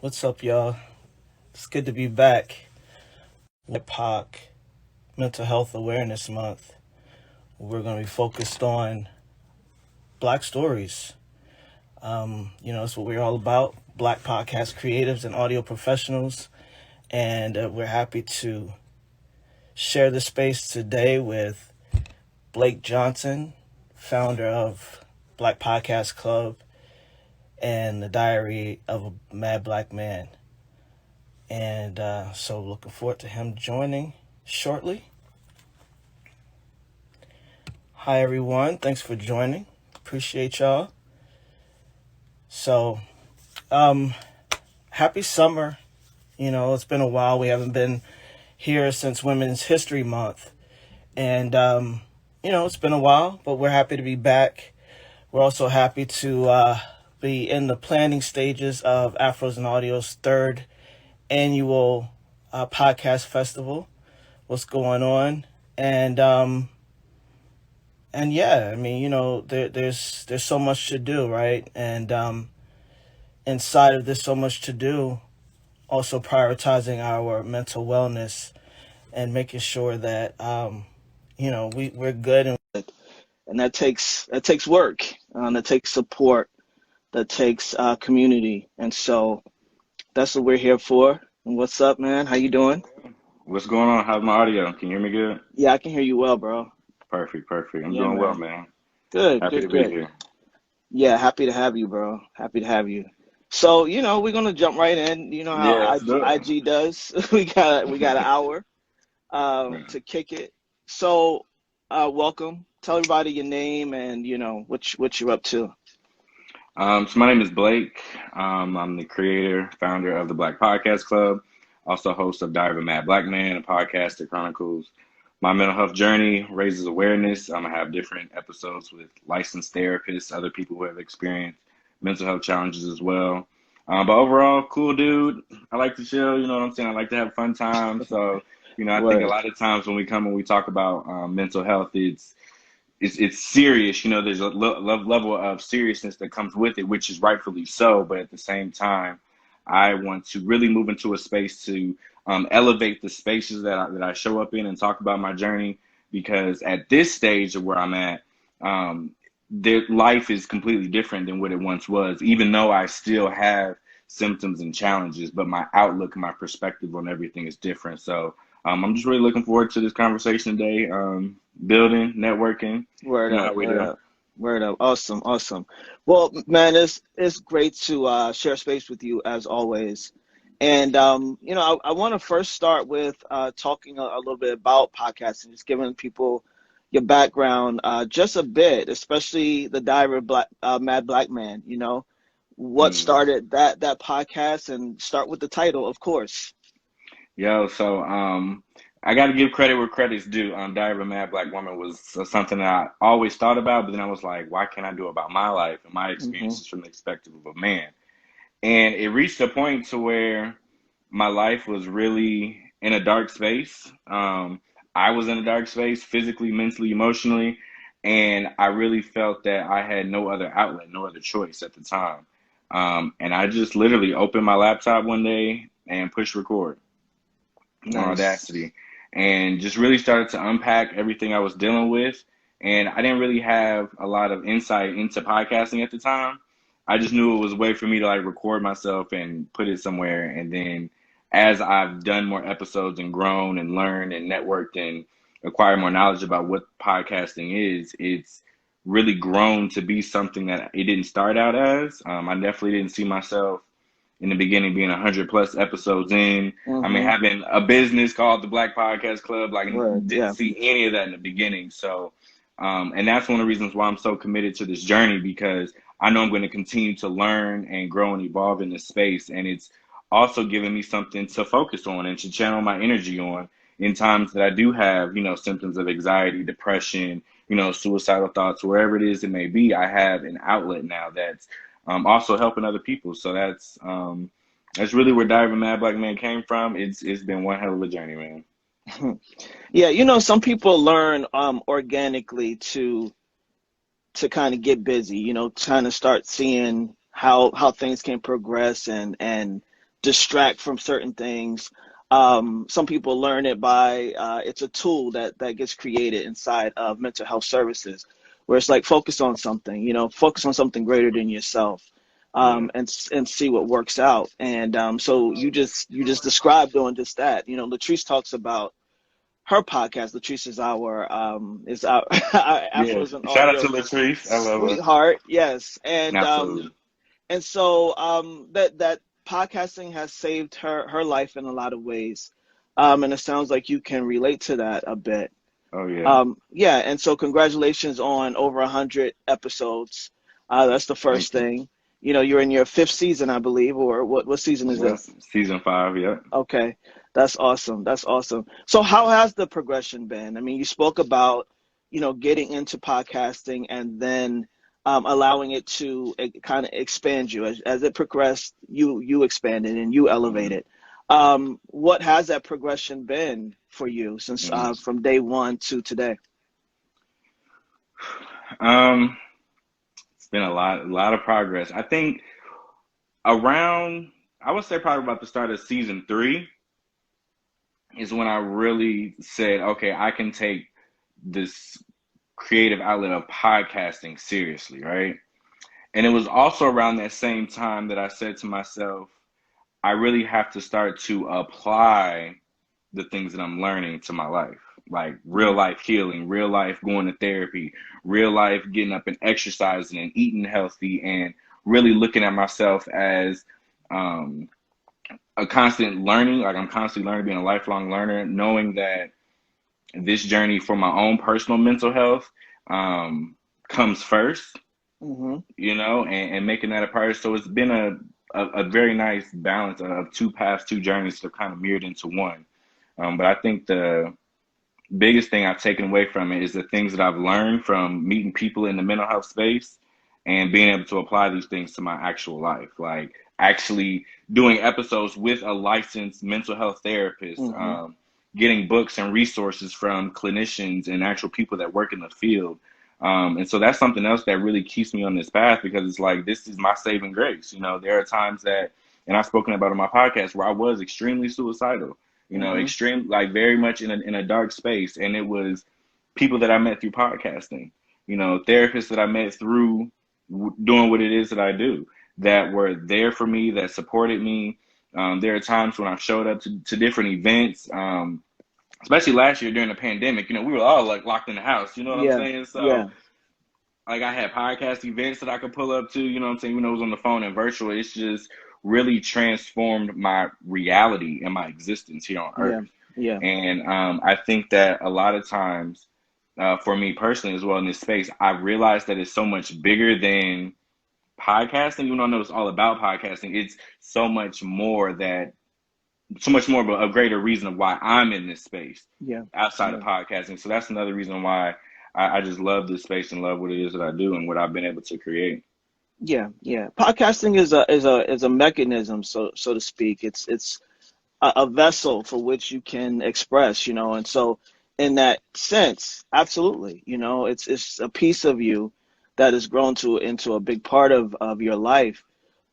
What's up, y'all? It's good to be back. BIPOC Mental Health Awareness Month. We're going to be focused on Black stories. It's what we're all about. Black podcast creatives and audio professionals. And we're happy to share the space today with Blake Johnson, founder of Black Podcast Club and the Diary of a Mad Black Man. And so looking forward to him joining shortly. Hi, everyone. Thanks for joining. Appreciate y'all. So, happy summer. It's been a while. We haven't been here since Women's History Month. And, it's been a while, but we're happy to be back. We're also happy to be in the planning stages of Afros Audio's third annual podcast festival. What's going on? And yeah, I mean, there's so much to do, right? And inside of this so much to do, also prioritizing our mental wellness and making sure that we're good, and that takes work, that takes support, that takes community, and so that's what we're here for. And what's up, man? How you doing? What's going on? How's my audio? Can you hear me good? Yeah, I can hear you well, bro. Perfect. I'm Yeah, doing man. well, man. Good, Happy good, to be good. here. Yeah, happy to have you, bro. Happy to have you. So, we're gonna jump right in. You know Yeah, how let's do it. IG does. we got an hour Yeah. to kick it. So, welcome. Tell everybody your name and what you're up to. So my name is Blake. I'm the creator, founder of the Black Podcast Club, also host of Diary of a Mad Black Man, a podcast that chronicles my mental health journey, raises awareness. I have different episodes with licensed therapists, other people who have experienced mental health challenges as well. But overall, cool dude. I like to chill, you know what I'm saying? I like to have fun times. So, I think a Word. lot of times when we talk about mental health, it's serious. There's a level of seriousness that comes with it, which is rightfully so. But at the same time, I want to really move into a space to elevate the spaces that I show up in and talk about my journey. Because at this stage of where I'm at, their life is completely different than what it once was, even though I still have symptoms and challenges, but my outlook, my perspective on everything is different. So I'm just really looking forward to this conversation today. Building, networking, Word how up, we word do. up, word up. Awesome, awesome. Well, man, it's great to share space with you as always. And I want to first start with talking a little bit about podcasting, just giving people your background just a bit, especially the Diary of Mad Black Man. What Mm. started that podcast, and start with the title, of course. So I got to give credit where credit's due. Diary of a Mad Black Woman was something that I always thought about, but then I was like, why can't I do it about my life and my Hmm. experiences from the perspective of a man? And it reached a point to where my life was really in a dark space. I was in a dark space, physically, mentally, emotionally, and I really felt that I had no other outlet, no other choice at the time. And I just literally opened my laptop one day and pushed record on Nice. Audacity and just really started to unpack everything I was dealing with. And I didn't really have a lot of insight into podcasting at the time. I just knew it was a way for me to record myself and put it somewhere. And then as I've done more episodes and grown and learned and networked and acquired more knowledge about what podcasting is, it's really grown to be something that it didn't start out as. I definitely didn't see myself in the beginning being 100 plus episodes in. Hmm. Having a business called the Black Podcast Club, Word. didn't Yeah. see any of that in the beginning. So, and that's one of the reasons why I'm so committed to this journey, because I know I'm going to continue to learn and grow and evolve in this space. And it's also giving me something to focus on and to channel my energy on in times that I do have, symptoms of anxiety, depression, suicidal thoughts, wherever it is it may be. I have an outlet now that's also helping other people. So that's really where Dive a Mad Black Man came from. It's been one hell of a journey, man. Yeah, some people learn organically to kind of get busy, trying to start seeing how things can progress and distract from certain things. Some people learn it by it's a tool that gets created inside of mental health services, where it's like focus on something, focus on something greater than yourself, Yeah. and see what works out. And so you just described doing just that. Latrice talks about her podcast. Latrice is our our Yeah. Afros and Shout out to Audio Latrice. I love her. sweetheart. Yes, Absolutely. and so that podcasting has saved her life in a lot of ways. And it sounds like you can relate to that a bit. Oh yeah. Yeah, and so congratulations on over 100 episodes. That's the Thank first you. thing. You're in your fifth season, I believe, or what season is Yep. this? Season 5. Yep. Okay, that's awesome. That's awesome. So how has the progression been? I mean, you spoke about, getting into podcasting and then allowing it to kind of expand you as it progressed. You expanded and you hmm elevated. What has that progression been for you since hmm from day one to today? Um, it's been a lot of progress. I think around, I would say probably about the start of season 3 is when I really said, okay, I can take this creative outlet of podcasting seriously, right? And it was also around that same time that I said to myself, I really have to start to apply the things that I'm learning to my life, like real Mm-hmm. life healing, real life going to therapy, real life getting up and exercising and eating healthy, and really looking at myself as um, a constant learning. Like I'm constantly learning, being a lifelong learner, knowing that this journey for my own personal mental health um, comes first, Mm-hmm. and making that a part. So it's been a very nice balance of two paths, two journeys that have kind of mirrored into one. But I think the biggest thing I've taken away from it is the things that I've learned from meeting people in the mental health space and being able to apply these things to my actual life. Like actually doing episodes with a licensed mental health therapist, Mm-hmm. getting books and resources from clinicians and actual people that work in the field. And so that's something else that really keeps me on this path, because it's like, this is my saving grace. There are times that, and I've spoken about in my podcast, where I was extremely suicidal, Mm-hmm. extreme, like very much in a dark space. And it was people that I met through podcasting, therapists that I met through doing what it is that I do, that were there for me, that supported me. There are times when I've showed up to different events, especially last year during the pandemic. We were all like locked in the house, you know what I'm Yeah. saying? So Yeah. like I had podcast events that I could pull up to, you know what I'm saying? Even though it was on the phone and virtual, it's just really transformed my reality and my existence here on Yeah. earth. Yeah. And I think that a lot of times, for me personally as well in this space, I realized that it's so much bigger than podcasting. Even though I know it's all about podcasting, it's so much more of a greater reason of why I'm in this space Yeah. outside of Yeah. podcasting. So that's another reason why I just love this space and love what it is that I do and what I've been able to create. Yeah. Yeah. Podcasting is a mechanism, so to speak. It's a vessel for which you can express, and so in that sense, absolutely, it's a piece of you that has grown into a big part of your life,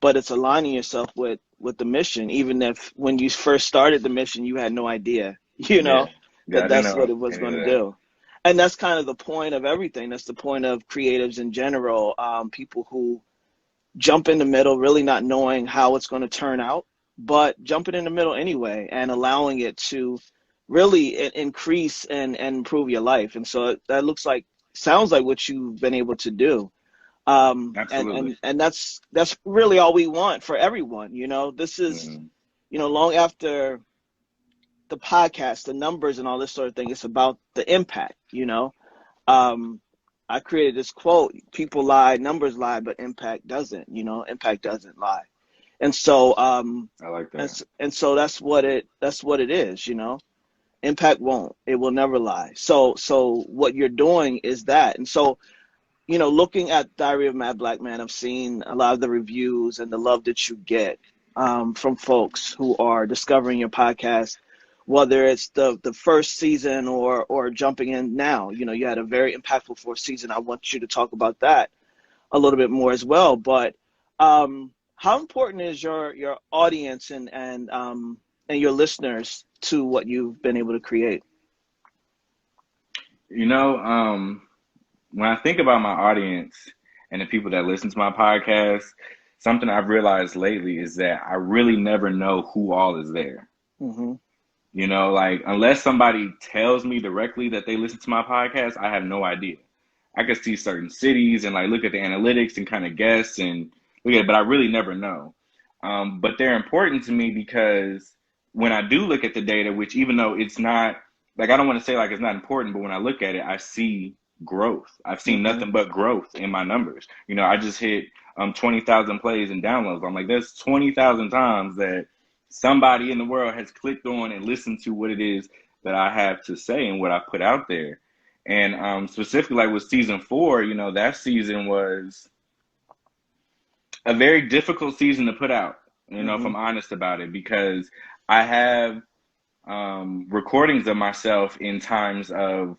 but it's aligning yourself with the mission, even if when you first started the mission, you had no idea, Yeah. Yeah, I that didn't that's know what it was any of going to that. do. And that's kind of the point of everything. That's the point of creatives in general, people who jump in the middle, really not knowing how it's going to turn out, but jumping in the middle anyway and allowing it to really increase and improve your life. And so that sounds like what you've been able to do. And, Absolutely. and, and that's really all we want for everyone. This is, Mm, long after the podcast, the numbers and all this sort of thing, it's about the impact. Um, I created this quote: "People lie, numbers lie, but impact doesn't. Impact doesn't lie." And so, I like and, that. and so that's what it is. Impact won't. It will never lie. So what you're doing is that. And so, looking at Diary of a Mad Black Man, I've seen a lot of the reviews and the love that you get from folks who are discovering your podcast, whether it's the first season or jumping in now. You had a very impactful fourth season. I want you to talk about that a little bit more as well. But how important is your audience and your listeners to what you've been able to create? You know, when I think about my audience and the people that listen to my podcast, something I've realized lately is that I really never know who all is there. Mm-hmm. You know, like unless somebody tells me directly that they listen to my podcast, I have no idea. I could see certain cities and like look at the analytics and kind of guess and look at it, but I really never know. But they're important to me because when I do look at the data, which even though it's not like I don't want to say like it's not important, but when I look at it, I see growth. I've seen Mm-hmm. nothing but growth in my numbers. You know, I just hit 20,000 plays and downloads. I'm like, that's 20,000 times that somebody in the world has clicked on and listened to what it is that I have to say and what I put out there. And specifically, like with season 4, you know, that season was a very difficult season to put out, you know, if Mm-hmm. I'm honest about it, because I have recordings of myself in times of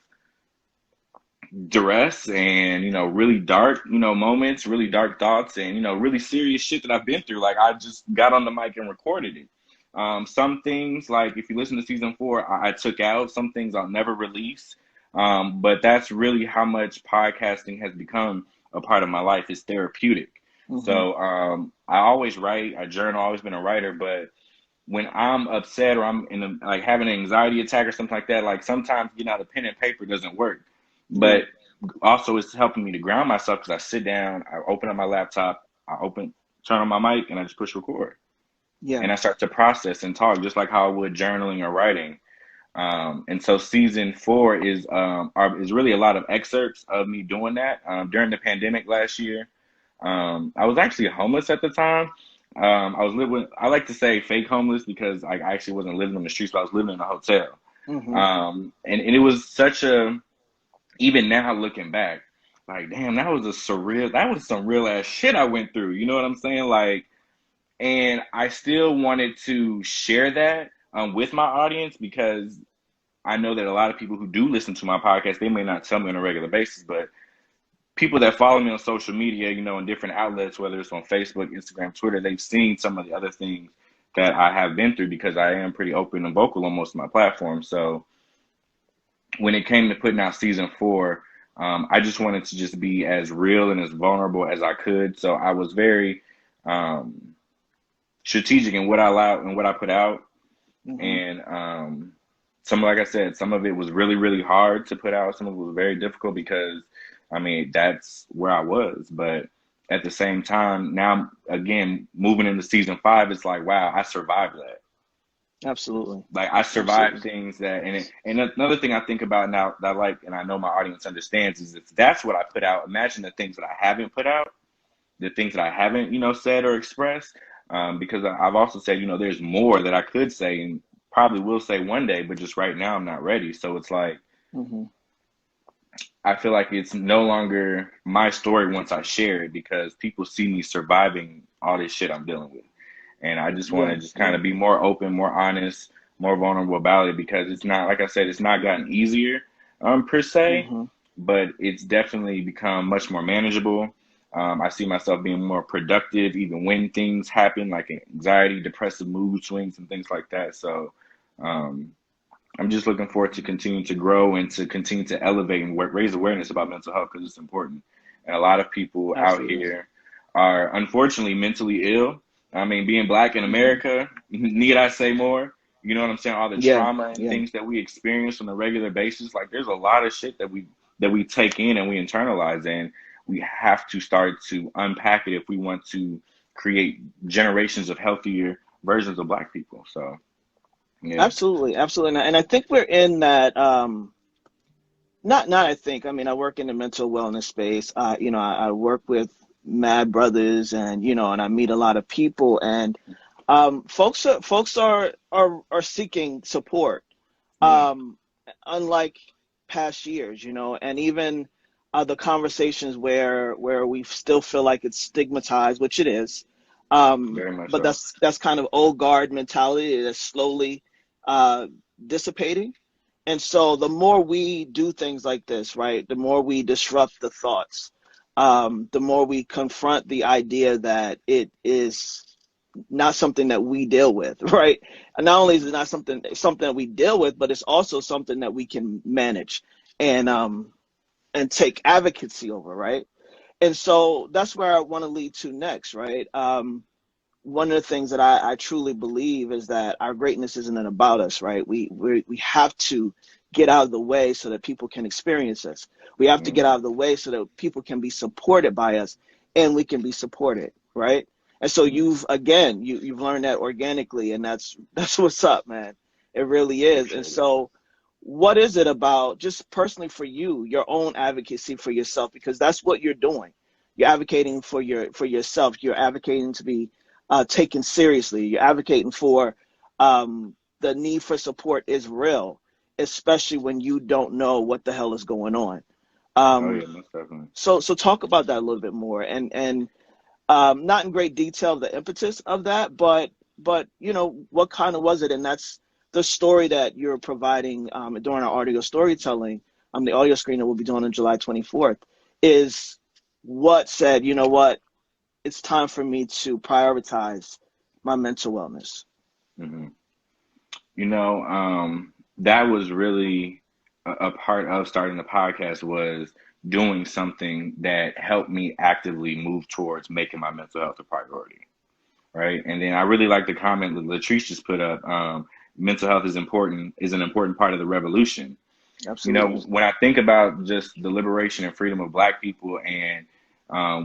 duress and, you know, really dark, you know, moments, really dark thoughts and, you know, really serious shit that I've been through. Like I just got on the mic and recorded it. Some things, like if you listen to season 4, I took out. Some things I'll never release. But that's really how much podcasting has become a part of my life. It's therapeutic. Mm-hmm. So I always write. I journal. Always been a writer. But when I'm upset or I'm in like having an anxiety attack or something like that, like sometimes getting out a pen and paper doesn't work. But also it's helping me to ground myself because I sit down, I open up my laptop, turn on my mic, and I just push record. Yeah. And I start to process and talk just like how I would journaling or writing. And so season 4 is really a lot of excerpts of me doing that. During the pandemic last year, I was actually homeless at the time. I like to say fake homeless because I actually wasn't living on the streets, but I was living in a hotel. Mm-hmm. And it was even now looking back, like, damn, that was some real ass shit I went through. You know what I'm saying? Like, and I still wanted to share that with my audience because I know that a lot of people who do listen to my podcast, they may not tell me on a regular basis, but people that follow me on social media, you know, in different outlets, whether it's on Facebook, Instagram, Twitter, they've seen some of the other things that I have been through because I am pretty open and vocal on most of my platforms. So when it came to putting out season 4, I just wanted to just be as real and as vulnerable as I could. So I was very strategic in what I allowed and what I put out. Mm-hmm. And like I said, some of it was really, really hard to put out. Some of it was very difficult because, I mean, that's where I was. But at the same time, now, again, moving into season 5, it's like, wow, I survived that. Absolutely. Like I survived things that, and another thing I think about now that I like, and I know my audience understands, is if that's what I put out, imagine the things that I haven't put out, the things that I haven't, you know, said or expressed. Because I've also said, you know, there's more that I could say and probably will say one day, but just right now I'm not ready. So it's like, Mm-hmm. I feel like it's no longer my story once I share it because people see me surviving all this shit I'm dealing with. And I just want to just kind of be more open, more honest, more vulnerable about it because it's not, like I said, it's not gotten easier per se, Mm-hmm. but it's definitely become much more manageable. I see myself being more productive even when things happen, like anxiety, depressive mood swings, and things like that. So I'm just looking forward to continue to grow and to continue to elevate and raise awareness about mental health because it's important. And a lot of people out here are unfortunately mentally ill. I mean, being Black in America, need I say more? You know what I'm saying? All the trauma and things that we experience on a regular basis. Like, there's a lot of shit that we take in and we internalize, and we have to start to unpack it if we want to create generations of healthier versions of Black people. So, yeah. Absolutely. And I think we're in that. Not I think. I mean, I work in the mental wellness space. You know, I work with Mad Brothers, and you know, and I meet a lot of people, and folks are seeking support. Unlike past years, you know, and even the conversations where we still feel like it's stigmatized, which it is. Very much But so. that's kind of old guard mentality that's slowly dissipating. And so the more we do things like this, right, the more we disrupt the thoughts, the more we confront the idea that it is not something that we deal with, right? And not only is it not something that we deal with, but it's also something that we can manage and take advocacy over, right? And so that's where I want to lead to next, right? One of the things that I truly believe is that our greatness isn't about us, right? We have to get out of the way so that people can experience us. We have to get out of the way so that people can be supported by us and we can be supported, right? And so you've learned that organically, and that's what's up, man. It really is. And so what is it about, just personally for you, your own advocacy for yourself, because that's what you're doing. You're advocating for yourself. You're advocating to be taken seriously. You're advocating for the need for support is real, especially when you don't know what the hell is going on. Most definitely. So talk about that a little bit more, and not in great detail the impetus of that, but what kind of was it? And that's the story that you're providing during our audio storytelling. The audio screen that we'll be doing on July 24th is what said, you know what, it's time for me to prioritize my mental wellness. Mm-hmm. That was really a part of starting the podcast, was doing something that helped me actively move towards making my mental health a priority, right? And then I really like the comment that Latrice just put up. Mental health is an important part of the revolution. Absolutely. When I think about just the liberation and freedom of Black people and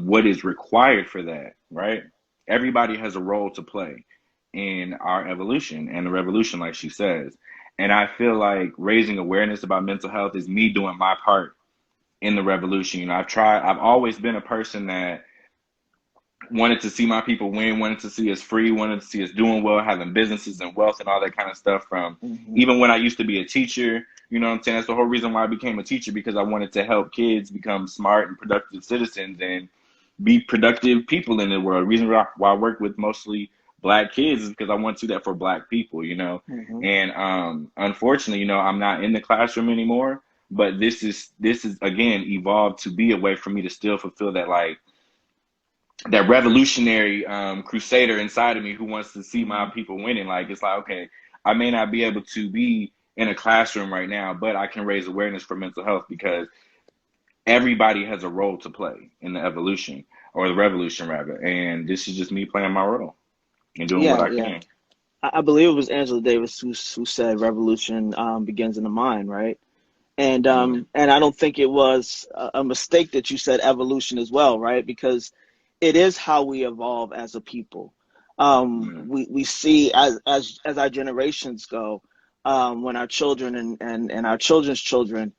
what is required for that, right? Everybody has a role to play in our evolution and the revolution, like she says. And I feel like raising awareness about mental health is me doing my part in the revolution. I've always been a person that wanted to see my people win, wanted to see us free, wanted to see us doing well, having businesses and wealth and all that kind of stuff from even when I used to be a teacher. You know what I'm saying? That's the whole reason why I became a teacher, because I wanted to help kids become smart and productive citizens and be productive people in the world. The reason why I work with mostly Black kids is because I want to do that for Black people, And unfortunately, I'm not in the classroom anymore, but this is again evolved to be a way for me to still fulfill that, like, that revolutionary crusader inside of me who wants to see my people winning. Like, it's like, okay, I may not be able to be in a classroom right now, but I can raise awareness for mental health, because everybody has a role to play in the evolution, or the revolution rather. And this is just me playing my role and doing what I can. I believe it was Angela Davis who said revolution begins in the mind, right? And I don't think it was a mistake that you said evolution as well, right? Because it is how we evolve as a people. We see as our generations go, when our children and our children's children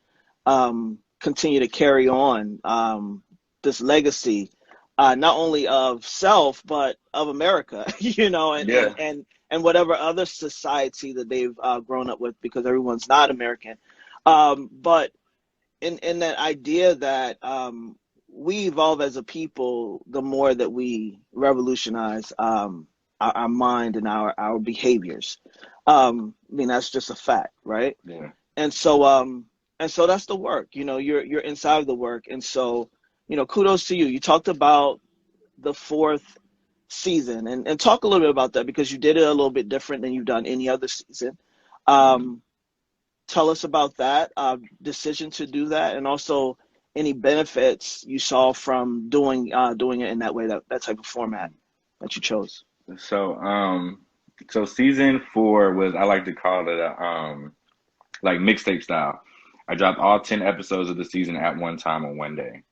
continue to carry on this legacy, not only of self but of America, and whatever other society that they've grown up with, because everyone's not American. But in that idea that we evolve as a people, the more that we revolutionize our mind and our behaviors. That's just a fact, right? Yeah. And so that's the work. You're inside of the work, and so kudos to you. You talked about the 4th season, and talk a little bit about that, because you did it a little bit different than you've done any other season. Tell us about that decision to do that, and also any benefits you saw from doing it in that way, that type of format that you chose. So season 4 was, I like to call it a like mixtape style. I dropped all 10 episodes of the season at one time on one day.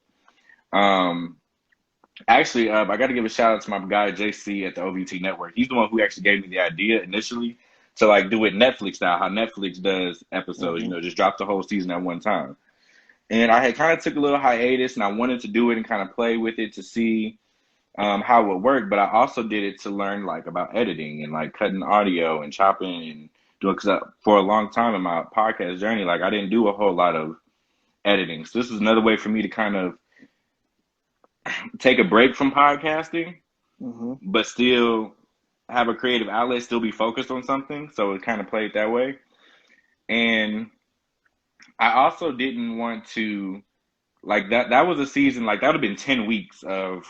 Actually, I got to give a shout out to my guy JC at the OVT Network. He's the one who actually gave me the idea initially to like do it Netflix style, how Netflix does episodes. Just drop the whole season at one time. And I had kind of took a little hiatus, and I wanted to do it and kind of play with it to see how it would work. But I also did it to learn like about editing and like cutting audio and chopping and doing, because for a long time in my podcast journey, like I didn't do a whole lot of editing. So this was another way for me to kind of take a break from podcasting, but still have a creative outlet, still be focused on something. So it kind of played that way. And I also didn't want to like that was a season, like that would have been 10 weeks of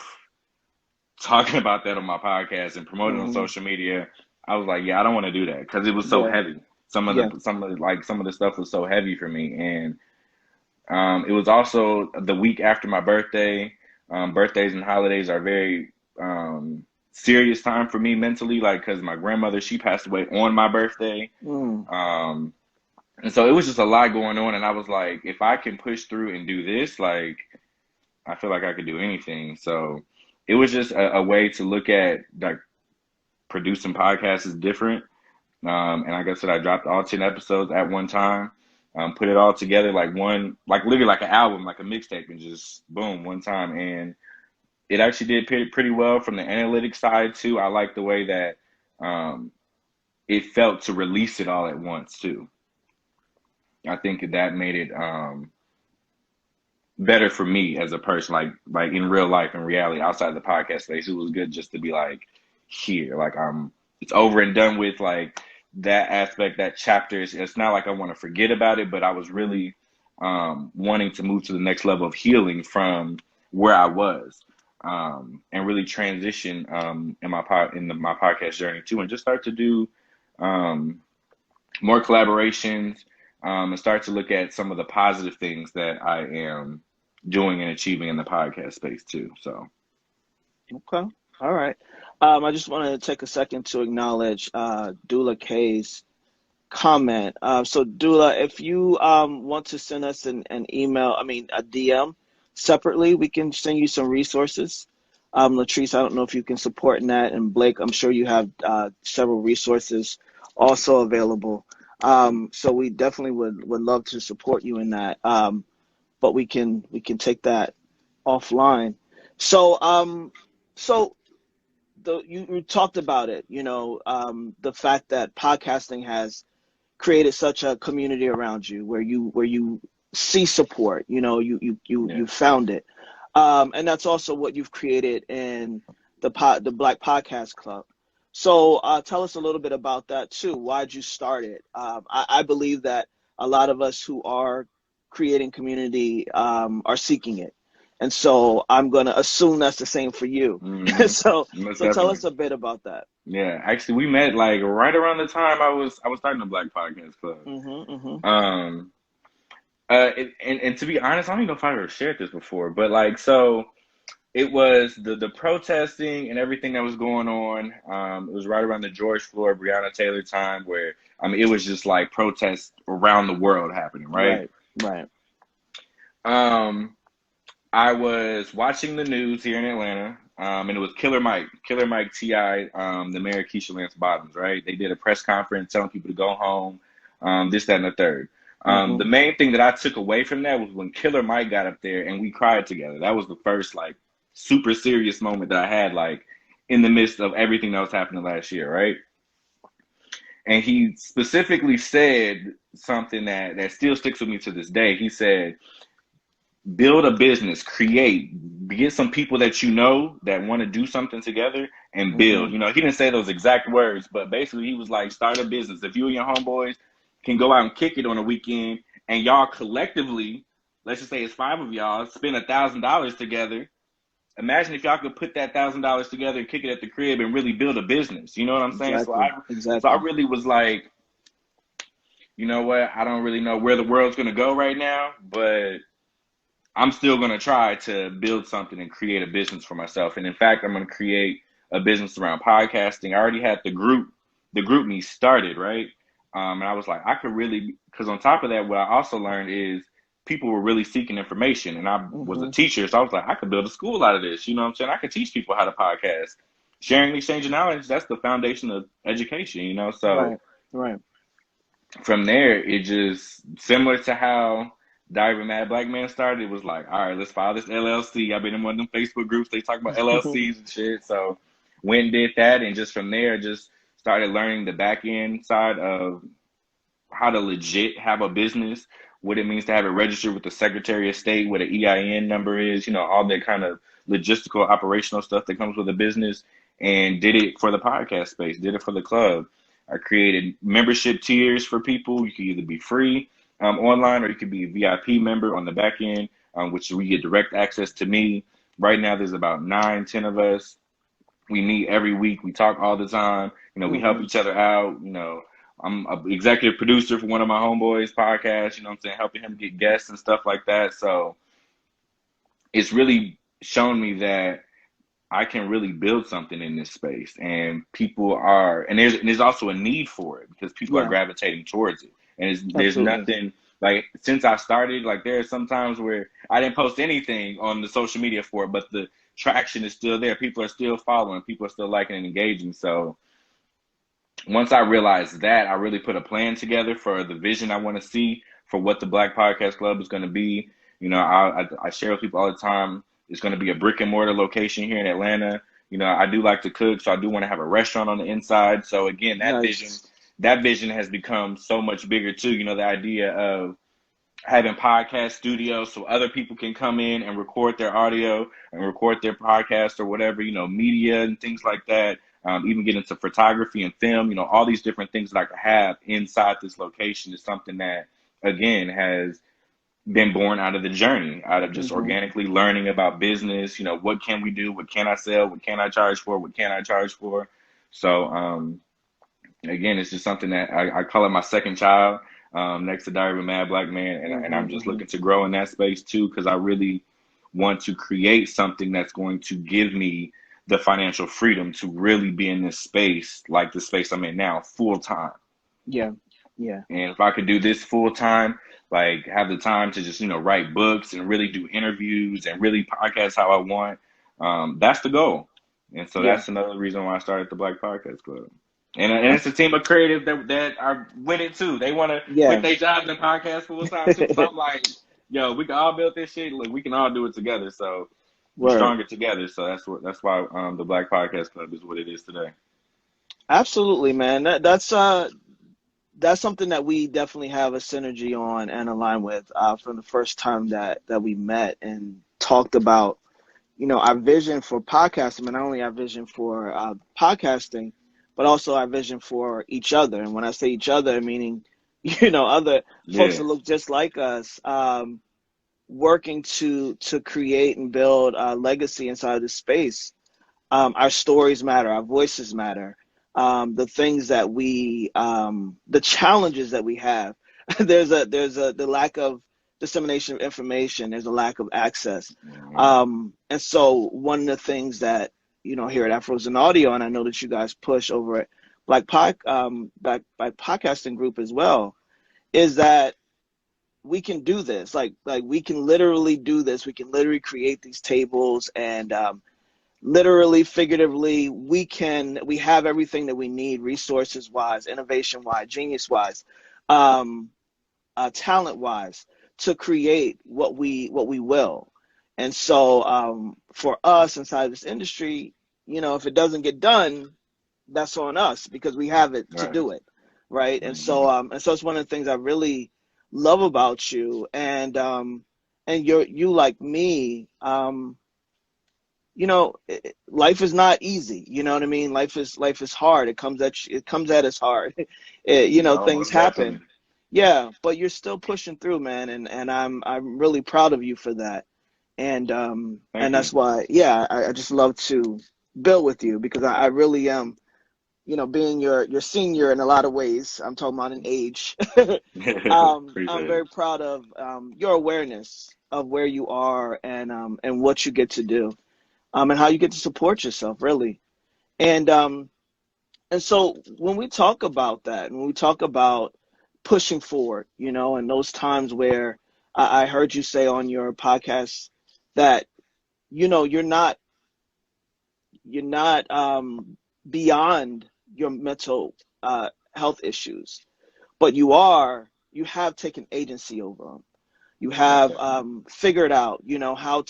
talking about that on my podcast and promoting on Mm-hmm. social media. I was like, yeah, I don't want to do that because it was so Yeah. heavy. Yeah. Some of the stuff was so heavy for me, and it was also the week after my birthday. Birthdays and holidays are very serious time for me mentally, like because my grandmother, she passed away on my birthday. Mm. Um, and so it was just a lot going on, and I was like, if I can push through and do this, like I feel like I could do anything. So it was just a way to look at like producing podcasts is different. And like I said, I dropped all 10 episodes at one time, put it all together like like literally like an album, like a mixtape, and just boom, one time. And it actually did pretty well from the analytics side too. I like the way that it felt to release it all at once too. I think that made it better for me as a person, like in real life, in reality, outside the podcast space. It was good just to be like here, like it's over and done with, like that aspect, that chapter. It's not like I want to forget about it, but I was really wanting to move to the next level of healing from where I was, and really transition in my podcast journey too, and just start to do more collaborations, and start to look at some of the positive things that I am doing and achieving in the podcast space too. So, Okay. All right. I just wanted to take a second to acknowledge Dula K's comment. So Dula, if you want to send us an email, a DM separately, we can send you some resources. Latrice, I don't know if you can support in that, and Blake, I'm sure you have several resources also available. So we definitely would love to support you in that. But we can take that offline. So you talked about it, the fact that podcasting has created such a community around you where you see support, you found it. And that's also what you've created in the Black Podcast Club. So tell us a little bit about that too. Why'd you start it? I believe that a lot of us who are creating community are seeking it. And so I'm going to assume that's the same for you. mm-hmm. So Definitely. tell us a bit about that. Yeah, actually, we met like right around the time I was starting the Black Podcast Club. Mm-hmm, mm-hmm. And to be honest, I don't even know if I ever shared this before, but like, so it was the protesting and everything that was going on. It was right around the George Floyd, Breonna Taylor time, where it was just like protests around the world happening, right? Right. I was watching the news here in Atlanta, and it was Killer Mike T.I., the mayor of Keisha Lance Bottoms, right? They did a press conference telling people to go home, this, that, and the third. The main thing that I took away from that was when Killer Mike got up there and we cried together. That was the first like super serious moment that I had, like in the midst of everything that was happening last year, right? And he specifically said something that still sticks with me to this day. He said, build a business, get some people that you know that want to do something together and build. He didn't say those exact words, but basically he was like, start a business. If you and your homeboys can go out and kick it on a weekend and y'all collectively, let's just say it's 5 of y'all, spend $1,000 together. Imagine if y'all could put that $1,000 together and kick it at the crib and really build a business. You know what I'm saying? Exactly. So I really was like, you know what? I don't really know where the world's going to go right now, but I'm still going to try to build something and create a business for myself. And in fact, I'm going to create a business around podcasting. I already had the group me started, right? And I was like, I could really, because on top of that, what I also learned is people were really seeking information. And I was a teacher, so I was like, I could build a school out of this. You know what I'm saying? I could teach people how to podcast. Sharing, exchanging knowledge, that's the foundation of education, So Right. From there, it just, similar to how Diary of a Mad Black Man started, it was like, all right, let's file this LLC. I've been in one of them Facebook groups. They talk about LLCs and shit. So went and did that. And just from there, just started learning the back end side of how to legit have a business, what it means to have it registered with the Secretary of State, what an EIN number is, all that kind of logistical, operational stuff that comes with a business, and did it for the podcast space, did it for the club. I created membership tiers for people. You could either be free online, or you could be a VIP member on the back end. which we get direct access to me. Right now, there's about 9, 10 of us. We meet every week. We talk all the time. We help each other out. I'm an executive producer for one of my homeboys' podcasts, what I'm saying, helping him get guests and stuff like that. So it's really shown me that I can really build something in this space, and people are, and there's also a need for it because people are gravitating towards it. And there's nothing, like, since I started, like, there are some times where I didn't post anything on the social media for it, but the traction is still there. People are still following. People are still liking and engaging. So once I realized that, I really put a plan together for the vision I want to see for what the Black Podcast Club is going to be. I share with people all the time. It's going to be a brick and mortar location here in Atlanta. I do like to cook, so I do want to have a restaurant on the inside. So again, that vision has become so much bigger too. The idea of having podcast studios so other people can come in and record their audio and record their podcast or whatever, media and things like that. Even get into photography and film, all these different things that I could have inside this location is something that, again, has been born out of the journey, out of just organically learning about business. What can we do? What can I sell? What can I charge for? What can I charge for? So, again, it's just something that I call it my second child, next to Diary of a Mad Black Man. And I'm just looking to grow in that space too, because I really want to create something that's going to give me the financial freedom to really be in this space, like the space I'm in now, full time. Yeah. And if I could do this full time, like have the time to just, write books and really do interviews and really podcast how I want, that's the goal. And so that's another reason why I started the Black Podcast Club. And it's a team of creatives that are winning too. They want to quit their jobs and podcast full time too. So I'm like, yo, we can all build this shit. Look, we can all do it together. So we're stronger together. So that's why the Black Podcast Club is what it is today. Absolutely, man. That's something that we definitely have a synergy on and align with from the first time that we met and talked about, our vision for podcasting, but not only our vision for podcasting, but also our vision for each other. And when I say each other, meaning, other folks that look just like us, working to create and build a legacy inside the space. Our stories matter. Our voices matter. The things that the challenges that we have. there's the lack of dissemination of information. There's a lack of access. And so one of the things that, here at Afros Audio, and I know that you guys push over at Black Podcasting Group as well, is that we can do this. Like we can literally do this. We can literally create these tables and literally, figuratively, we have everything that we need, resources wise, innovation wise, genius wise, talent wise, to create what we will. And so for us inside this industry, if it doesn't get done, that's on us because we have it to do it. Right. And so it's one of the things I really love about you. And you like me, life is not easy. You know what I mean? Life is hard. It comes at us hard. Things happen. Yeah, but you're still pushing through, man, and I'm really proud of you for that. And that's why, I just love to build with you because I really am, being your senior in a lot of ways. I'm talking about in age. I'm very proud of your awareness of where you are and what you get to do. And how you get to support yourself, really. And so when we talk about that, when we talk about pushing forward, and those times where I heard you say on your podcast that, you're not beyond your mental health issues, but you have taken agency over them. You have figured out, how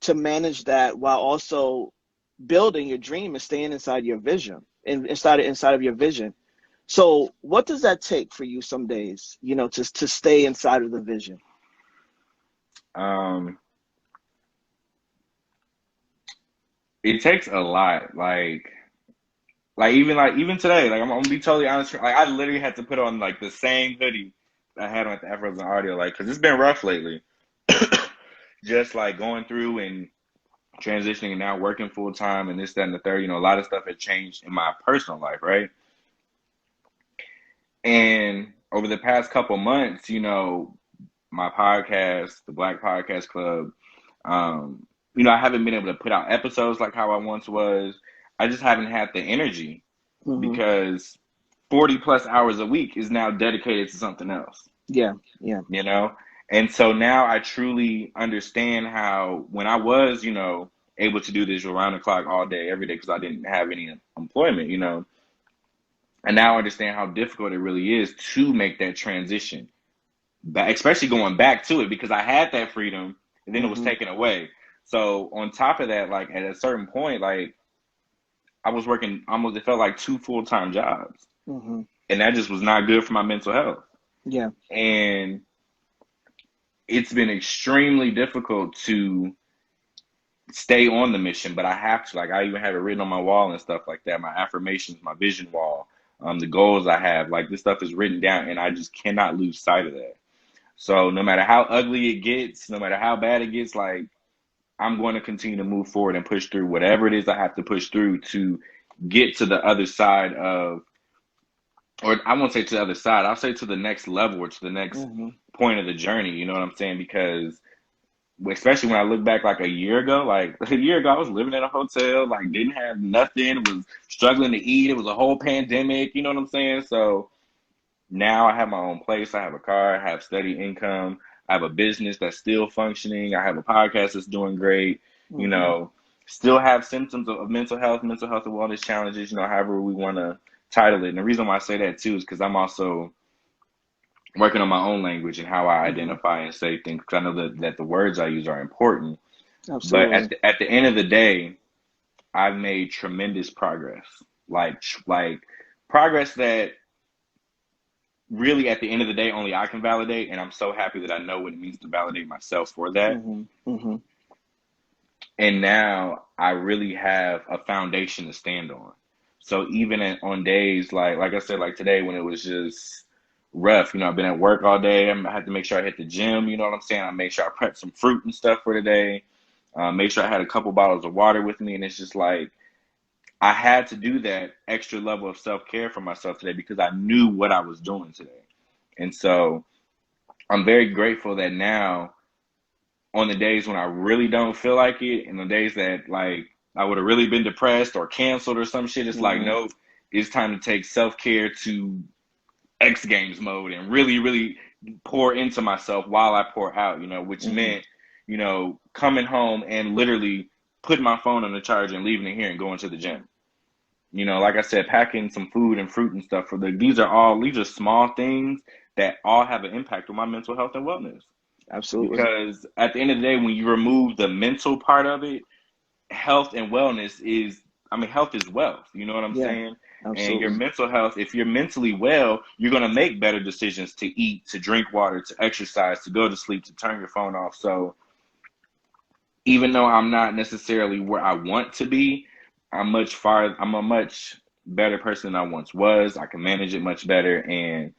to manage that while also building your dream and staying inside your vision and inside of your vision. So what does that take for you some days, to stay inside of the vision? It takes a lot. Like even today, like I'm gonna be totally honest. Like I literally had to put on like the same hoodie I had on at the Afros Audio, like, cause it's been rough lately. just like going through and transitioning and now working full time and this, that, and the third, a lot of stuff had changed in my personal life, right? And over the past couple months, my podcast, the Black Podcast Club, I haven't been able to put out episodes like how I once was. I just haven't had the energy because 40 plus hours a week is now dedicated to something else. Yeah. And so now I truly understand how when I was, able to do this around the clock all day, every day, because I didn't have any employment, and now I understand how difficult it really is to make that transition back, especially going back to it, because I had that freedom and then it was taken away. So on top of that, like at a certain point, like I was working almost, it felt like 2 full-time jobs. And that just was not good for my mental health. Yeah. And it's been extremely difficult to stay on the mission, but I have to, like, I even have it written on my wall and stuff like that, my affirmations, my vision wall, the goals I have, like this stuff is written down and I just cannot lose sight of that. So no matter how ugly it gets, no matter how bad it gets, like I'm going to continue to move forward and push through whatever it is I have to push through to get to the other side of, or I won't say to the other side, I'll say to the next level or to the next point of the journey. You know what I'm saying? Because especially when I look back like a year ago I was living in a hotel, like didn't have nothing, was struggling to eat. It was a whole pandemic. You know what I'm saying? So now I have my own place. I have a car. I have steady income. I have a business that's still functioning. I have a podcast that's doing great. Still have symptoms of mental health and wellness challenges, however we want to title it. And the reason why I say that too is because I'm also working on my own language and how I identify and say things, because I know that the words I use are important. Absolutely. But at the end of the day, I've made tremendous progress, like progress that really at the end of the day only I can validate, and I'm so happy that I know what it means to validate myself for that. And now I really have a foundation to stand on. So even on days like I said, like today when it was just rough, I've been at work all day. I had to make sure I hit the gym, you know what I'm saying? I made sure I prepped some fruit and stuff for today. Make sure I had a couple bottles of water with me. And it's just like, I had to do that extra level of self-care for myself today because I knew what I was doing today. And so I'm very grateful that now on the days when I really don't feel like it, and the days that like I would have really been depressed or canceled or some shit, it's like, no, it's time to take self-care to X Games mode and really, really pour into myself while I pour out, which meant, coming home and literally putting my phone on the charger and leaving it here and going to the gym. Like I said, packing some food and fruit and stuff these are small things that all have an impact on my mental health and wellness. Absolutely. Because at the end of the day, when you remove the mental part of it, health and wellness health is wealth. You know what I'm saying? Absolutely. And your mental health, if you're mentally well, you're going to make better decisions to eat, to drink water, to exercise, to go to sleep, to turn your phone off. So even though I'm not necessarily where I want to be, I'm a much better person than I once was. I can manage it much better. And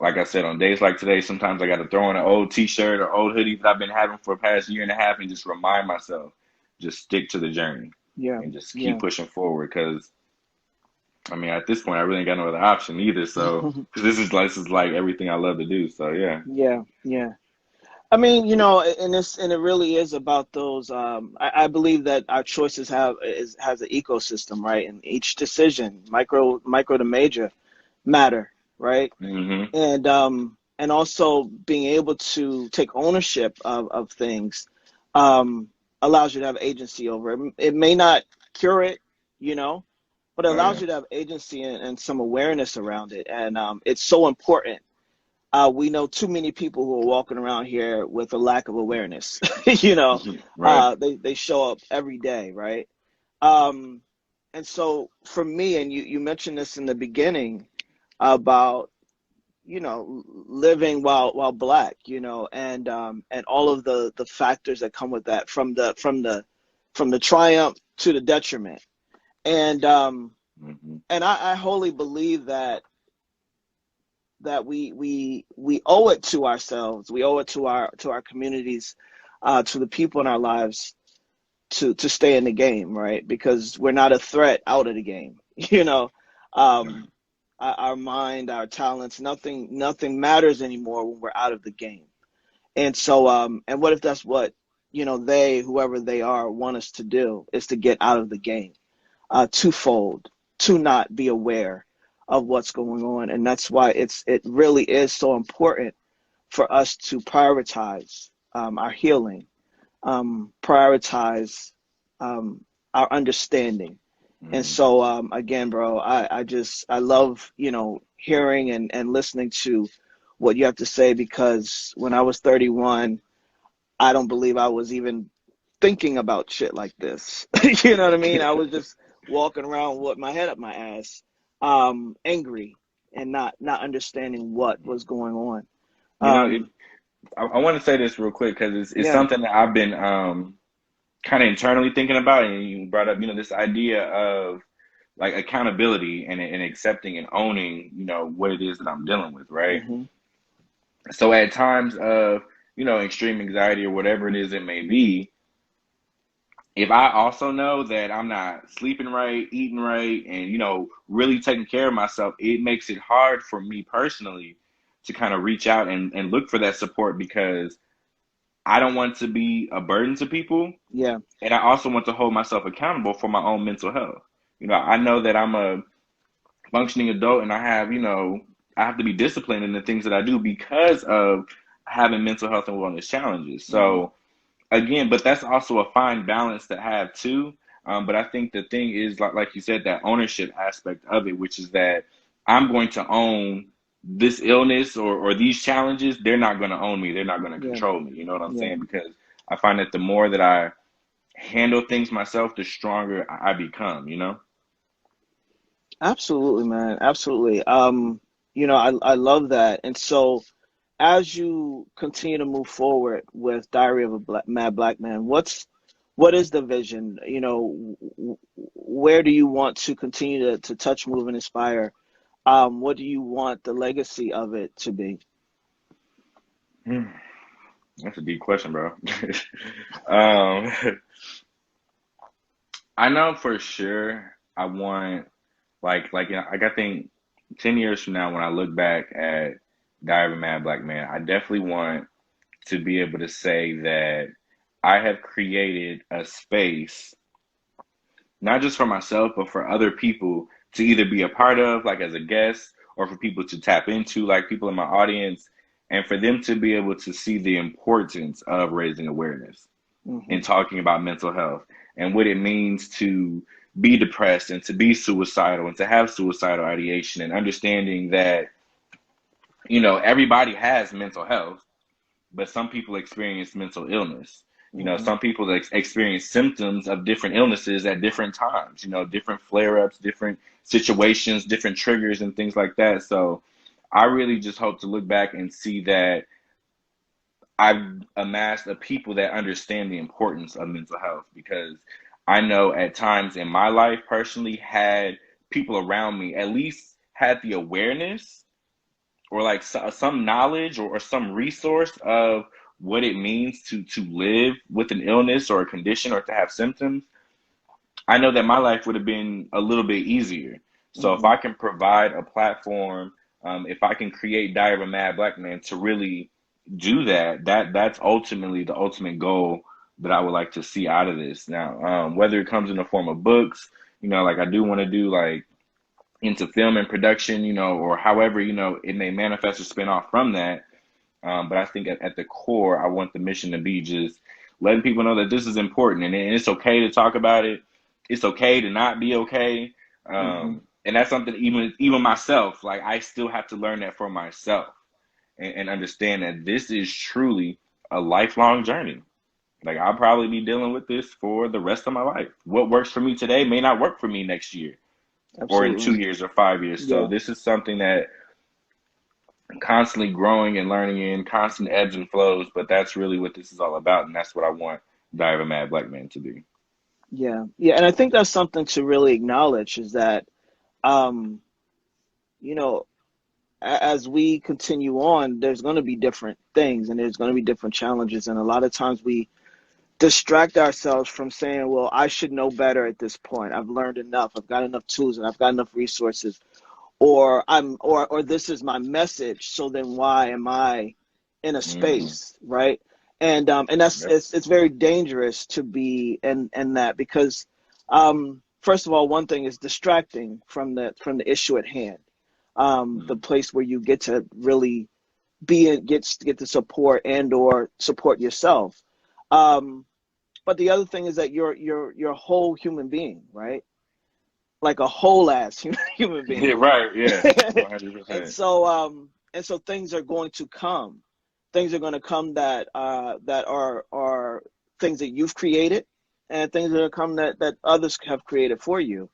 like I said, on days like today, sometimes I got to throw in an old t-shirt or old hoodie that I've been having for the past year and a half and just remind myself, just stick to the journey. And just keep pushing forward. Because at this point, I really ain't got no other option either. So, cause this is like everything I love to do. So, yeah. Yeah. And it really is about those. I believe that our choices has an ecosystem, right? And each decision, micro to major, matter, right? And also being able to take ownership of things allows you to have agency over it. It may not cure it, but it allows you to have agency and some awareness around it. And it's so important. We know too many people who are walking around here with a lack of awareness. Right. They show up every day, right? And so for me, and you mentioned this in the beginning about living while Black, and all of the factors that come with that, from the triumph to the detriment, and I wholly believe that we owe it to ourselves, we owe it to our communities, to the people in our lives to stay in the game, right? Because we're not a threat out of the game. Um, our mind, our talents, nothing matters anymore when we're out of the game. And so, and what if that's what, whoever they are, want us to do, is to get out of the game, twofold, to not be aware of what's going on. And that's why it really is so important for us to prioritize our healing, prioritize our understanding. And so, again, bro, I love, hearing and listening to what you have to say, because when I was 31, I don't believe I was even thinking about shit like this. You know what I mean? I was just walking around with my head up my ass, angry and not understanding what was going on. I want to say this real quick because it's Yeah. something that I've been kind of internally thinking about, and you brought up, this idea of like accountability and accepting and owning, what it is that I'm dealing with, right? Mm-hmm. So at times of, extreme anxiety or whatever it is it may be, if I also know that I'm not sleeping right, eating right, and, really taking care of myself, it makes it hard for me personally to kind of reach out and look for that support, because I don't want to be a burden to people. Yeah. And I also want to hold myself accountable for my own mental health. I know that I'm a functioning adult, and I have to be disciplined in the things that I do because of having mental health and wellness challenges. So again, but that's also a fine balance to have too. But I think the thing is, like you said, that ownership aspect of it, which is that I'm going to own this illness or these challenges. They're not going to own me. They're not going to control me. You know what I'm saying? Because I find that the more that I handle things myself, the stronger I become, Absolutely, man. Absolutely. I love that. And so, as you continue to move forward with Diary of a Mad Black Man, what is the vision? Where do you want to continue to touch, move, and inspire? What do you want the legacy of it to be? That's a deep question, bro. I know for sure I want like I think 10 years from now, when I look back at Diary of a Mad Black Man, I definitely want to be able to say that I have created a space, not just for myself, but for other people to either be a part of, like as a guest, or for people to tap into, like people in my audience, and for them to be able to see the importance of raising awareness and talking about mental health and what it means to be depressed and to be suicidal and to have suicidal ideation, and understanding that, everybody has mental health, but some people experience mental illness. Some people experience symptoms of different illnesses at different times, different flare-ups, different situations, different triggers and things like that. So I really just hope to look back and see that I've amassed a people that understand the importance of mental health, because I know at times in my life personally, had people around me at least had the awareness or like some knowledge or some resource of what it means to live with an illness or a condition or to have symptoms, I know that my life would have been a little bit easier. So if I can provide a platform, if I can create Diary of a Mad Black Man to really do that's ultimately the ultimate goal that I would like to see out of this. Now, whether it comes in the form of books, like I do want to do like into film and production, or however, it may manifest or spin off from that. But I think at the core, I want the mission to be just letting people know that this is important, and it's okay to talk about it. It's okay to not be okay. And that's something even myself, like I still have to learn that for myself and understand that this is truly a lifelong journey. Like I'll probably be dealing with this for the rest of my life. What works for me today may not work for me next year. Absolutely. Or in 2 years or 5 years. So this is something that I'm constantly growing and learning in, constant ebbs and flows, but that's really what this is all about, and that's what I want Diary of a Mad Black Man to be. Yeah, and I think that's something to really acknowledge, is that, as we continue on, there's going to be different things and there's going to be different challenges, and a lot of times we distract ourselves from saying, well, I should know better at this point. I've learned enough. I've got enough tools and I've got enough resources, or this is my message. So then why am I in a space, right? And that's, it's very dangerous to be in that, because first of all, one thing is distracting from the issue at hand, the place where you get to really get the support and or support yourself. But the other thing is that you're a whole human being, right? Like a whole ass human being. Yeah, right. Yeah. 100%. And so things are going to come. Things are going to come that are things that you've created, and things that are come that others have created for you.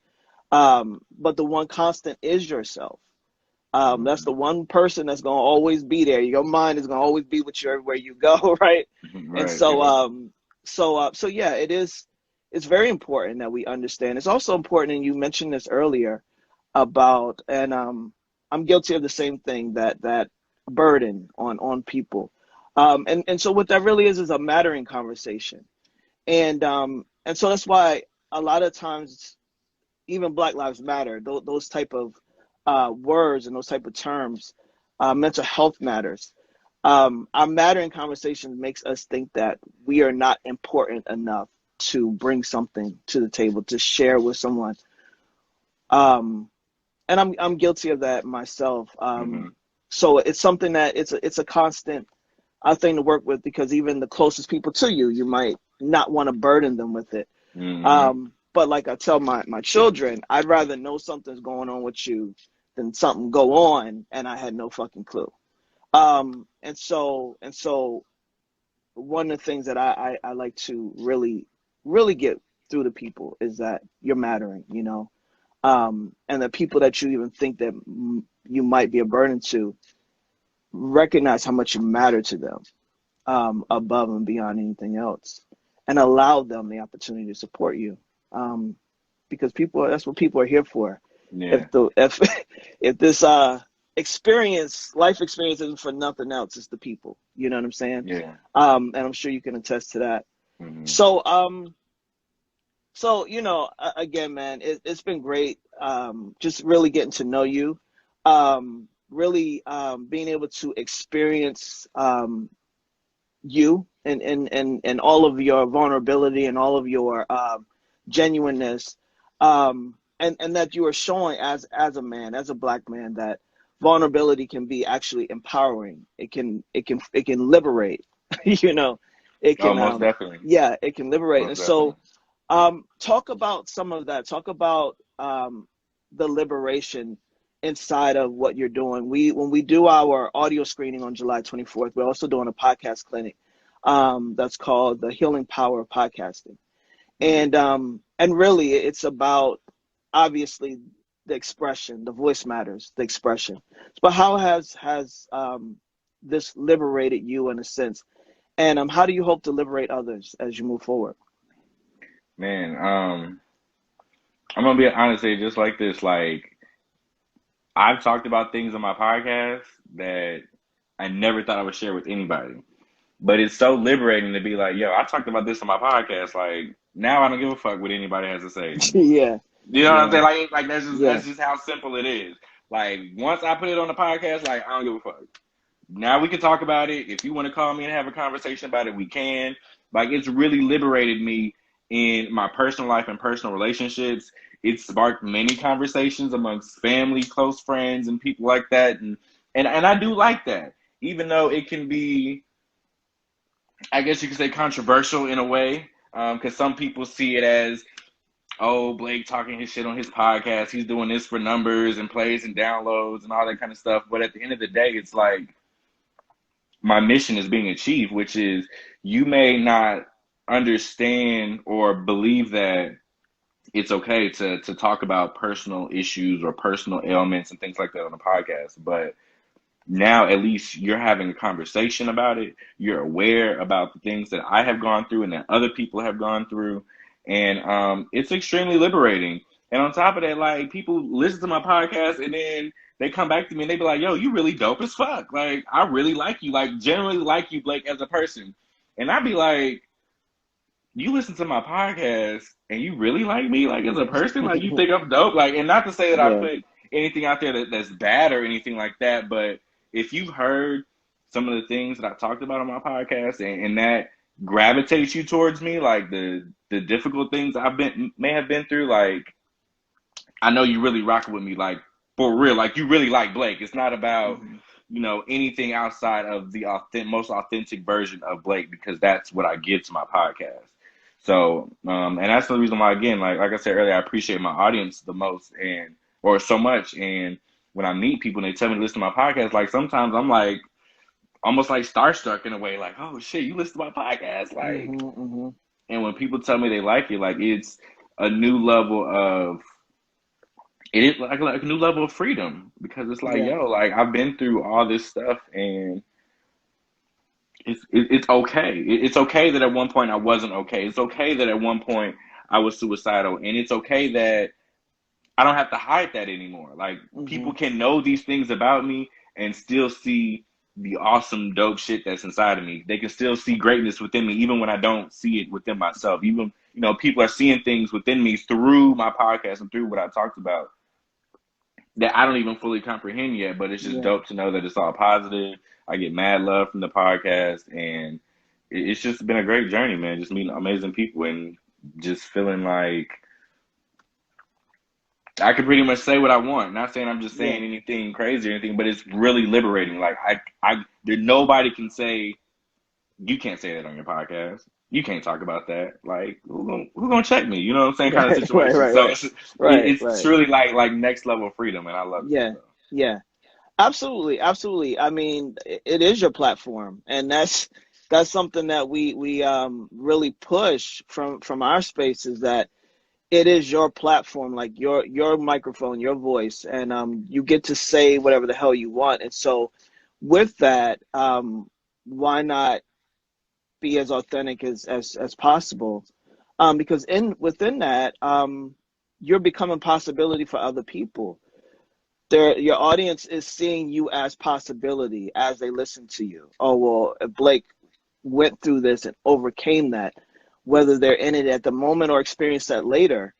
But the one constant is yourself. That's the one person that's going to always be there. Your mind is going to always be with you everywhere you go, right? Right, And so yeah, it's very important that we understand. It's also important, and you mentioned this earlier about, and I'm guilty of the same thing, that burden on people. And so what that really is a mattering conversation. And so that's why a lot of times, even Black Lives Matter, those type of words and those type of terms, mental health matters. Our mattering conversation makes us think that we are not important enough to bring something to the table, to share with someone. And I'm guilty of that myself. So it's something that it's a constant thing to work with, because even the closest people to you, you might not want to burden them with it. But like I tell my children, I'd rather know something's going on with you than something go on and I had no fucking clue. And so one of the things that I like to really get through to people is that you're mattering, you know, and the people that you even think that you might be a burden to, recognize how much you matter to them, above and beyond anything else, and allow them the opportunity to support you, because that's what people are here for. Yeah. If this life experience isn't for nothing else, it's the people. You know what I'm saying? Yeah. And I'm sure you can attest to that. So you know, again, man, it's been great. Just really getting to know you. Really being able to experience you and all of your vulnerability and all of your genuineness, and that you are showing as a man, as a Black man, that vulnerability can be actually empowering. It can liberate. You know, it can. Most definitely. Yeah, it can liberate. Most and so, talk about some of that. Talk about the liberation inside of what you're doing. When we do our audio screening on July 24th, we're also doing a podcast clinic that's called The Healing Power of Podcasting. And really it's about, obviously, the expression. The voice matters, the expression. But how has this liberated you in a sense? And how do you hope to liberate others as you move forward? Man, I'm gonna be honest here, just like this, like, I've talked about things on my podcast that I never thought I would share with anybody. But it's so liberating to be like, yo, I talked about this on my podcast. Like, now I don't give a fuck what anybody has to say. Yeah. You know what I'm saying? Like that's just how simple it is. Like, once I put it on the podcast, like, I don't give a fuck. Now we can talk about it. If you want to call me and have a conversation about it, we can. Like, it's really liberated me in my personal life and personal relationships. It sparked many conversations amongst family, close friends, and people like that. And I do like that, even though it can be, I guess you could say, controversial in a way, because some people see it as, oh, Blake talking his shit on his podcast. He's doing this for numbers and plays and downloads and all that kind of stuff. But at the end of the day, it's like my mission is being achieved, which is, you may not understand or believe that it's okay to talk about personal issues or personal ailments and things like that on the podcast. But now at least you're having a conversation about it. You're aware about the things that I have gone through and that other people have gone through. And it's extremely liberating. And on top of that, like, people listen to my podcast and then they come back to me and they be like, yo, you really dope as fuck. Like, I really like you, like, generally like you, Blake, as a person. And I'd be like, you listen to my podcast and you really like me, like as a person, like you think I'm dope, like, and not to say that I Yeah. put anything out there that's bad or anything like that, but if you've heard some of the things that I talked about on my podcast and that gravitates you towards me, like the difficult things I've been may have been through, like I know you really rocking with me, like for real, like you really like Blake. It's not about Hmm. anything outside of the most authentic version of Blake because that's what I give to my podcast. So, and that's the reason why, again, like I said earlier, I appreciate my audience the most or so much. And when I meet people and they tell me to listen to my podcast, like sometimes I'm like almost like starstruck in a way, like, oh shit, you listen to my podcast, like. Hmm. Hmm. And when people tell me they like it, like it's a new level of it is like a new level of freedom because it's like, Yeah. yo, like I've been through all this stuff and it's okay. It's okay that at one point I wasn't okay. It's okay that at one point I was suicidal, and it's okay that I don't have to hide that anymore. Like Hmm. people can know these things about me and still see the awesome, dope shit that's inside of me. They can still see greatness within me, even when I don't see it within myself. Even people are seeing things within me through my podcast and through what I talked about that I don't even fully comprehend yet, but it's just Yeah. dope to know that it's all positive. I get mad love from the podcast, and it's just been a great journey, man. Just meeting amazing people and just feeling like I can pretty much say what I want. Not saying I'm just Yeah. saying anything crazy or anything, but it's really liberating. Like there nobody can say you can't say that on your podcast. You can't talk about that. Like who gonna check me? You know what I'm saying? Kind of Right. Right. situation. Right. So Right. Right. it's Right. truly like next level freedom, and I love it. Yeah. So. Yeah. Absolutely. Absolutely. I mean, it is your platform, and that's something that we really push from our space is that it is your platform, like your microphone, your voice, and you get to say whatever the hell you want. And so, with that, why not be as authentic as possible? Because in within that, you're becoming possibility for other people. Your audience is seeing you as possibility as they listen to you. Oh well, if Blake went through this and overcame that, whether they're in it at the moment or experience that later,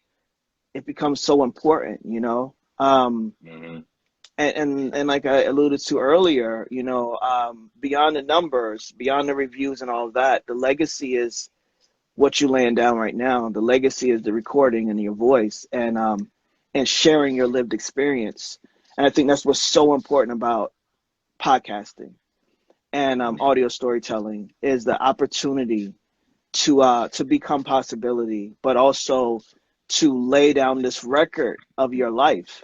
it becomes so important, you know. Hmm. And like I alluded to earlier, beyond the numbers, beyond the reviews and all of that, the legacy is what you're laying down right now. The legacy is the recording and your voice and sharing your lived experience. And I think that's what's so important about podcasting and audio storytelling is the opportunity to become possibility, but also to lay down this record of your life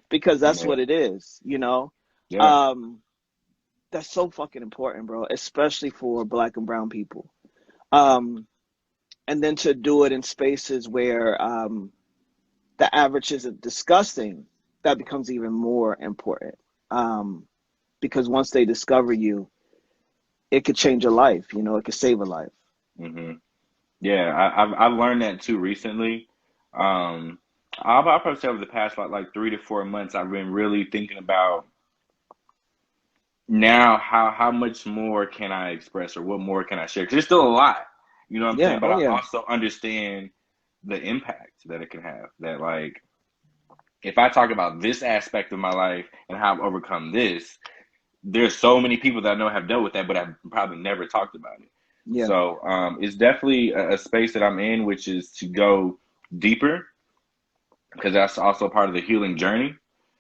because that's Yeah. what it is. Yeah. Um, that's so fucking important, bro, especially for Black and brown people. Um, and then to do it in spaces where the average isn't disgusting, that becomes even more important. Um, because once they discover you, it could change a life, it could save a life. Hmm. Yeah. I've learned that too recently. Um, I'll probably say over the past like 3 to 4 months, I've been really thinking about now how much more can I express or what more can I share? Because there's still a lot, you know what I'm Yeah. saying? But Oh, I yeah. also understand the impact that it can have. That like if I talk about this aspect of my life and how I've overcome this, there's so many people that I know have dealt with that, but I've probably never talked about it. Yeah. So it's definitely a space that I'm in, which is to go deeper because that's also part of the healing journey.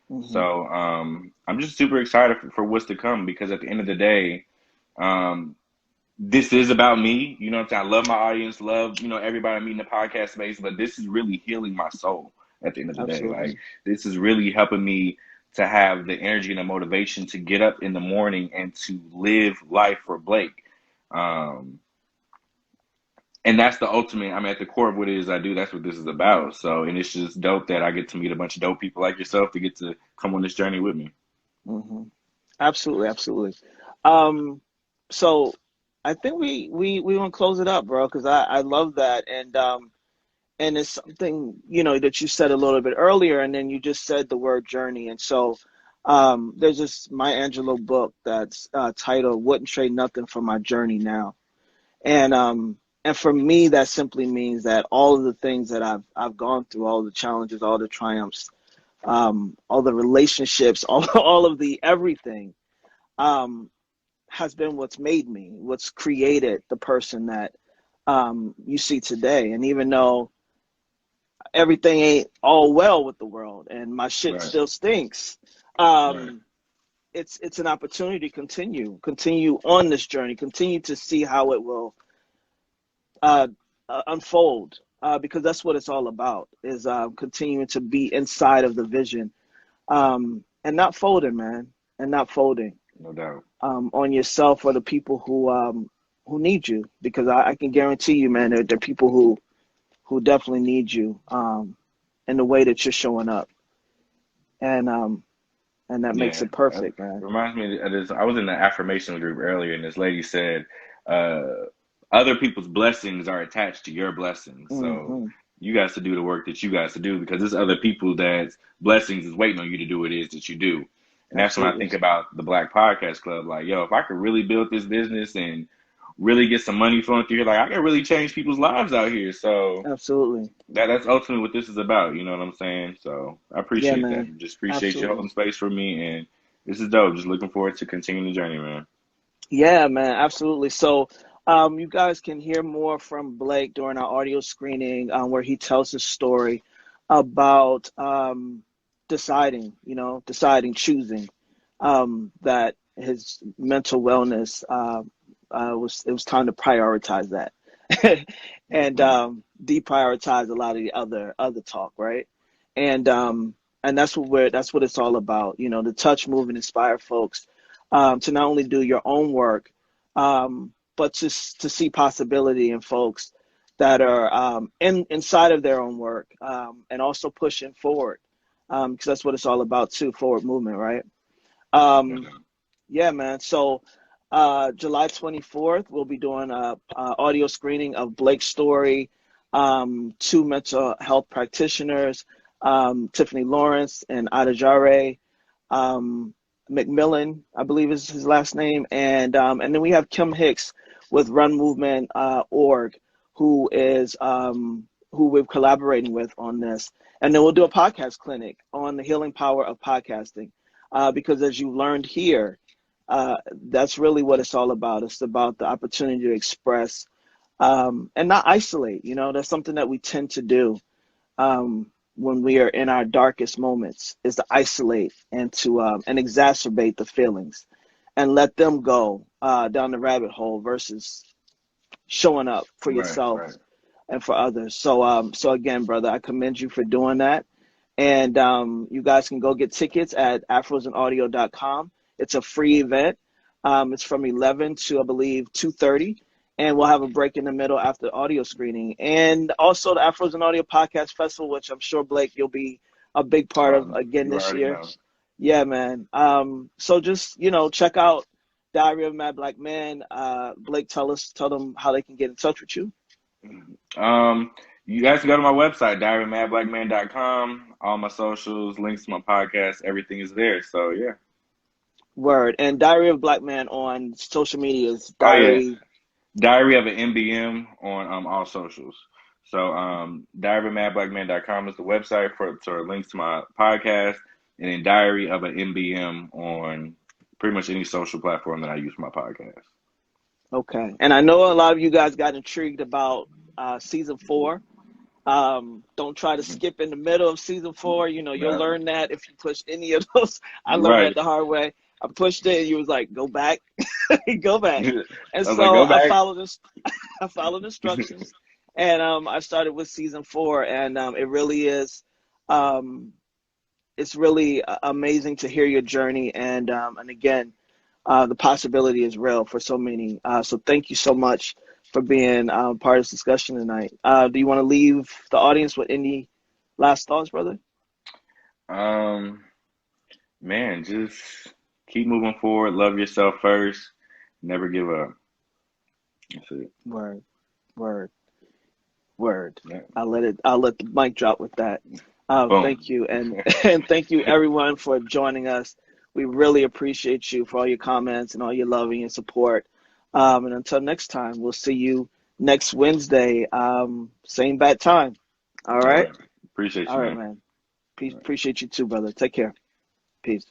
Hmm. So I'm just super excited for what's to come because at the end of the day, um, this is about me. You know what I'm saying? I love my audience, love, everybody I meet in the podcast space, but this is really healing my soul at the end of the day. Like, Absolutely. this is really helping me to have the energy and the motivation to get up in the morning and to live life for Blake. Um, and that's the ultimate, at the core of what it is I do, that's what this is about. So, and it's just dope that I get to meet a bunch of dope people like yourself to get to come on this journey with me. Hmm. Absolutely. Absolutely. Um, so I think we want to close it up, bro, because I love that. And it's something, that you said a little bit earlier, and then you just said the word journey. And so there's this Maya Angelou book that's titled Wouldn't Trade Nothing for My Journey Now. And And for me, that simply means that all of the things that I've gone through, all the challenges, all the triumphs, all the relationships, all of the everything, has been what's made me, what's created the person that you see today. And even though everything ain't all well with the world and my shit Right. still stinks, Right. it's an opportunity to continue on this journey, continue to see how it will unfold, because that's what it's all about, is continuing to be inside of the vision, and not folding, man, and not folding No doubt. on yourself or the people who need you, because I can guarantee you, man, there are people who definitely need you, in the way that you're showing up, and that makes Yeah. it perfect, man. Reminds me of this. I was in the affirmation group earlier, and this lady said, uh, other people's blessings are attached to your blessings. So Hmm. you guys to do the work that you guys to do, because there's other people that's blessings is waiting on you to do what it is that you do. And that's when I Absolutely. think about the Black Podcast Club. Like, yo, if I could really build this business and really get some money flowing through here, like I can really change people's lives out here. So Absolutely. that's ultimately what this is about. You know what I'm saying? So I Yeah, appreciate that. man. Just appreciate you Absolutely. holding space for me, and this is dope. Just looking forward to continuing the journey, man. Yeah, man, absolutely. So, you guys can hear more from Blake during our audio screening, where he tells his story about deciding, choosing, that his mental wellness, it was time to prioritize that, and Right. deprioritize a lot of the other talk, right? And that's what it's all about, to touch, move, and inspire folks, to not only do your own work, but to see possibility in folks that are inside of their own work, and also pushing forward, because that's what it's all about too, forward movement, right? No Um, doubt. yeah, man. So July 24th, we'll be doing a audio screening of Blake's story, two mental health practitioners, Tiffany Lawrence and Ada Jare, um, McMillan, I believe is his last name, and then we have Kim Hicks with Run Movement org, who we're collaborating with on this, and then we'll do a podcast clinic on the healing power of podcasting, because as you learned here, that's really what it's all about. It's about the opportunity to express, and not isolate. That's something that we tend to do, when we are in our darkest moments, is to isolate and to and exacerbate the feelings and let them go down the rabbit hole versus showing up for Right, yourself right. and for others. So again, brother, I commend you for doing that. And you guys can go get tickets at afrosandaudio.com. It's a free event. It's from 11 to, I believe, 2:30. And we'll have a break in the middle after the audio screening. And also the Afros and Audio Podcast Festival, which I'm sure, Blake, you'll be a big part of again You this already year. know. Yeah, man. So just, check out Diary of a Mad Black Man. Blake, tell them how they can get in touch with you. You guys can go to my website, diaryofmadblackman.com. All my socials, links to my podcast, everything is there. So yeah. Word. And Diary of a Black Man on social media is Oh yeah. Diary. Diary of an MBM on all socials. So diaryofmadblackman.com is the website for links to my podcast, and then Diary of an MBM on pretty much any social platform that I use for my podcast. Okay. And I know a lot of you guys got intrigued about season 4. Don't try to skip in the middle of season 4. You'll No, learn that if you push any of those. I you're learned that right. the hard way. I pushed it and you was like, go back, go back. And I was like, so go back. I followed instructions, and I started with season 4, and it really is, it's really amazing to hear your journey, and again, the possibility is real for so many. So thank you so much for being part of this discussion tonight. Do you want to leave the audience with any last thoughts, brother? Um, Man, just keep moving forward. Love yourself first. Never give up. That's it. Word, word, word. Yeah. I'll let the mic drop with that. Thank Boom. you, and thank you everyone for joining us. We really appreciate you for all your comments and all your love and your support. And until next time, we'll see you next Wednesday, same bat time. All All right. right. Appreciate All you, right, man. man. Peace. Appreciate you too, brother. Take care. Peace.